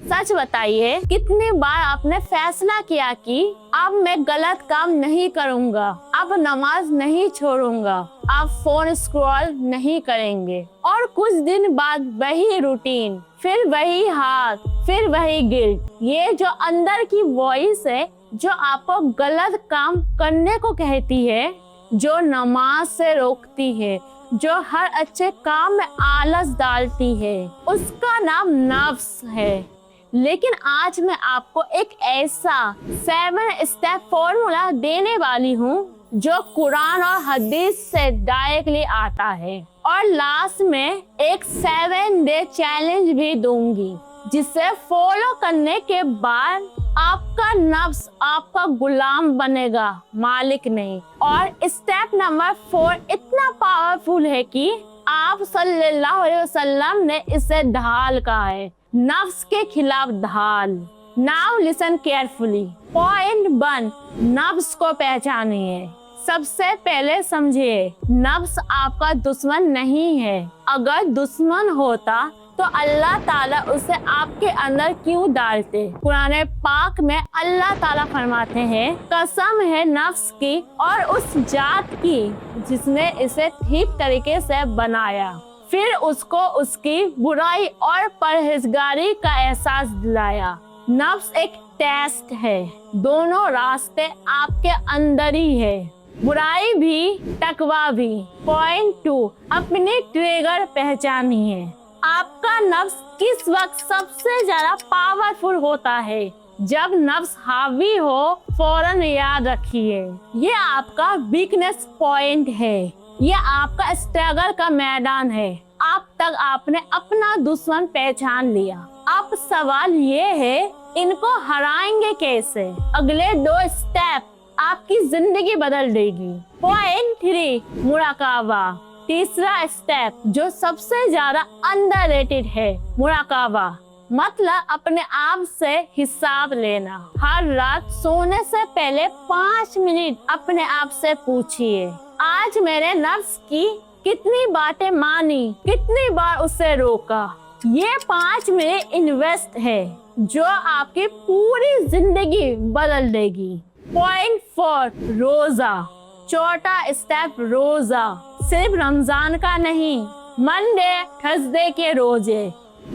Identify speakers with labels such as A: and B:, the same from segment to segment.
A: सच बताइए, कितनी बार आपने फैसला किया कि अब मैं गलत काम नहीं करूँगा, अब नमाज नहीं छोड़ूंगा, अब फोन स्क्रॉल नहीं करेंगे, और कुछ दिन बाद वही रूटीन, फिर वही हाथ, फिर वही गिल्ट। ये जो अंदर की वॉइस है जो आपको गलत काम करने को कहती है, जो नमाज से रोकती है, जो हर अच्छे काम में आलस डालती है, उसका नाम नफ्स है। लेकिन आज मैं आपको एक ऐसा 7 स्टेप फॉर्मूला देने वाली हूँ जो कुरान और हदीस से डायरेक्टली आता है, और लास्ट में एक 7 डे चैलेंज भी दूंगी, जिसे फॉलो करने के बाद आपका नफ्स आपका गुलाम बनेगा, मालिक नहीं। और स्टेप नंबर 4 इतना पावरफुल है कि आप सल्लल्लाहु अलैहि वसल्लम ने इसे ढाल कहा है, नफ्स के खिलाफ ढाल। Now listen carefully. पॉइंट 1, नफ्स को पहचानिए। सबसे पहले समझिए, नफ्स आपका दुश्मन नहीं है। अगर दुश्मन होता तो अल्लाह ताला उसे आपके अंदर क्यों डालते। कुरान पाक में अल्लाह ताला फरमाते हैं, कसम है नफ्स की और उस जात की जिसने इसे ठीक तरीके से बनाया, फिर उसको उसकी बुराई और परहेजगारी का एहसास दिलाया। नफ्स एक टेस्ट है, दोनों रास्ते आपके अंदर ही है, बुराई भी तकवा भी। पॉइंट 2, अपनी ट्रिगर पहचानिए। आपका नफ्स किस वक्त सबसे ज्यादा पावरफुल होता है? जब नफ्स हावी हो, फौरन याद रखिए, ये आपका वीकनेस पॉइंट है, ये आपका स्ट्रगल का मैदान है। अब तक आपने अपना दुश्मन पहचान लिया, अब सवाल ये है, इनको हराएंगे कैसे? अगले 2 स्टेप आपकी जिंदगी बदल देगी। पॉइंट 3, मुराकाबा। तीसरा स्टेप जो सबसे ज्यादा अंडररेटेड है, मुराकाबा, मतलब अपने आप से हिसाब लेना। हर रात सोने से पहले 5 मिनट अपने आप से पूछिए, आज मेरे नफ्स की कितनी बातें मानी, कितनी बार उसे रोका। ये 5 मिनट इन्वेस्ट है जो आपकी पूरी जिंदगी बदल देगी। पॉइंट 4, रोजा। चौथा स्टेप, रोजा। सिर्फ रमजान का नहीं, मंडे थर्सडे के रोजे,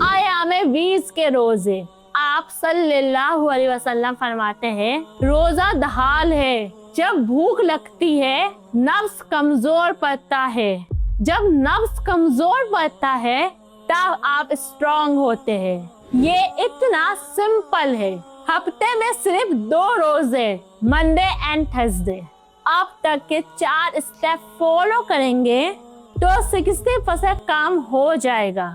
A: आयामे बीज के रोजे। आप सल्लल्लाहु अलैहि वसल्लम फरमाते हैं, रोजा ढाल है। जब भूख लगती है, नफ्स कमजोर पड़ता है। जब नफ्स कमजोर पड़ता है, तब आप स्ट्रॉन्ग होते हैं। ये इतना सिंपल है। हफ्ते में सिर्फ 2 रोजे, मंडे एंड थर्सडे। अब तक के 4 स्टेप फॉलो करेंगे तो 60% काम हो जाएगा,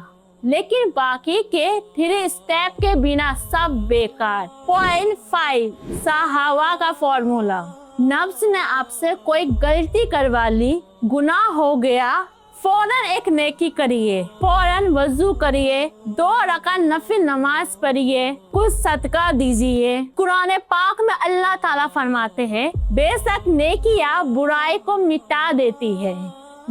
A: लेकिन बाकी के 3 स्टेप के बिना सब बेकार। पॉइंट 5, सहावा का फॉर्मूला। नफ्स ने आपसे कोई गलती करवा ली, गुनाह हो गया, फौरन एक नेकी करिए, फौरन वजू करिए, 2 रकात नफिल नमाज पढ़िए, कुछ सदका दीजिए। कुरान पाक में अल्लाह ताला फरमाते हैं, बेशक नेकियां बुराई को मिटा देती है,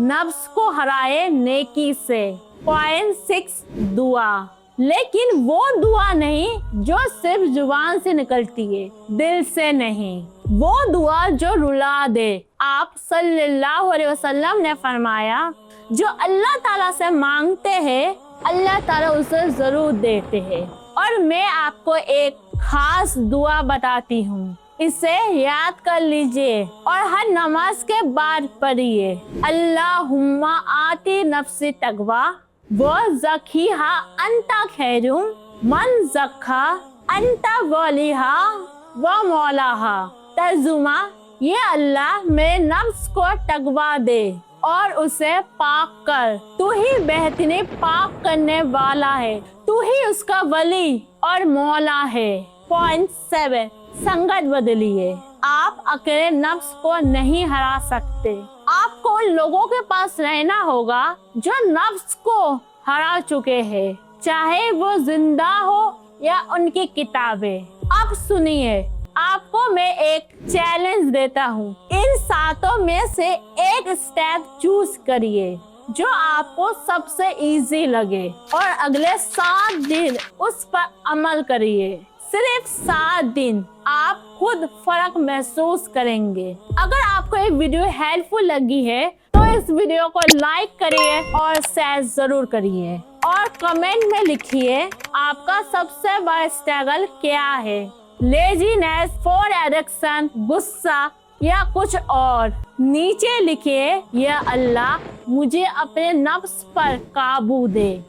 A: नफ्स को हराए नेकी से। पॉइंट 6, दुआ। लेकिन वो दुआ नहीं जो सिर्फ जुबान से निकलती है, दिल से नहीं। वो दुआ जो रुला दे। आप सल्लल्लाहु अलैहि वसल्लम ने फरमाया, जो अल्लाह ताला से मांगते हैं, अल्लाह ताला उसे जरूर देते हैं। और मैं आपको एक खास दुआ बताती हूँ, इसे याद कर लीजिए और हर नमाज के बाद पढ़िए। अल्लाहुम्मा आती नफ्सी तकवा व ज़कीहा अंता खैरुम मन ज़क्का अंता वलिहा व मौलाहा। तर्जुमा, ये अल्लाह मेरे नफ्स को तकवा दे और उसे पाक कर, तू ही बेहतरीन पाक करने वाला है, तू ही उसका वली और मौला है। पॉइंट 7, संगत बदलिए। आप अकेले नफ्स को नहीं हरा सकते, आपको उन लोगों के पास रहना होगा जो नफ्स को हरा चुके हैं, चाहे वो जिंदा हो या उनकी किताबें। अब सुनिए, आपको मैं एक चैलेंज देता हूँ, इन 7 में से एक स्टेप चूज करिए। जो आपको सबसे इजी लगे और अगले 7 दिन उस पर अमल करिए। सिर्फ 7 दिन आप खुद फर्क महसूस करेंगे। अगर आपको ये वीडियो हेल्पफुल लगी है तो इस वीडियो को लाइक करिए और शेयर जरूर करिए और कमेंट में लिखिए आपका सबसे बड़ा स्ट्रगल क्या है, लेजीनेस, फोन एडिक्शन, गुस्सा या कुछ और। नीचे लिखिए, या अल्लाह मुझे अपने नफ्स पर काबू दे।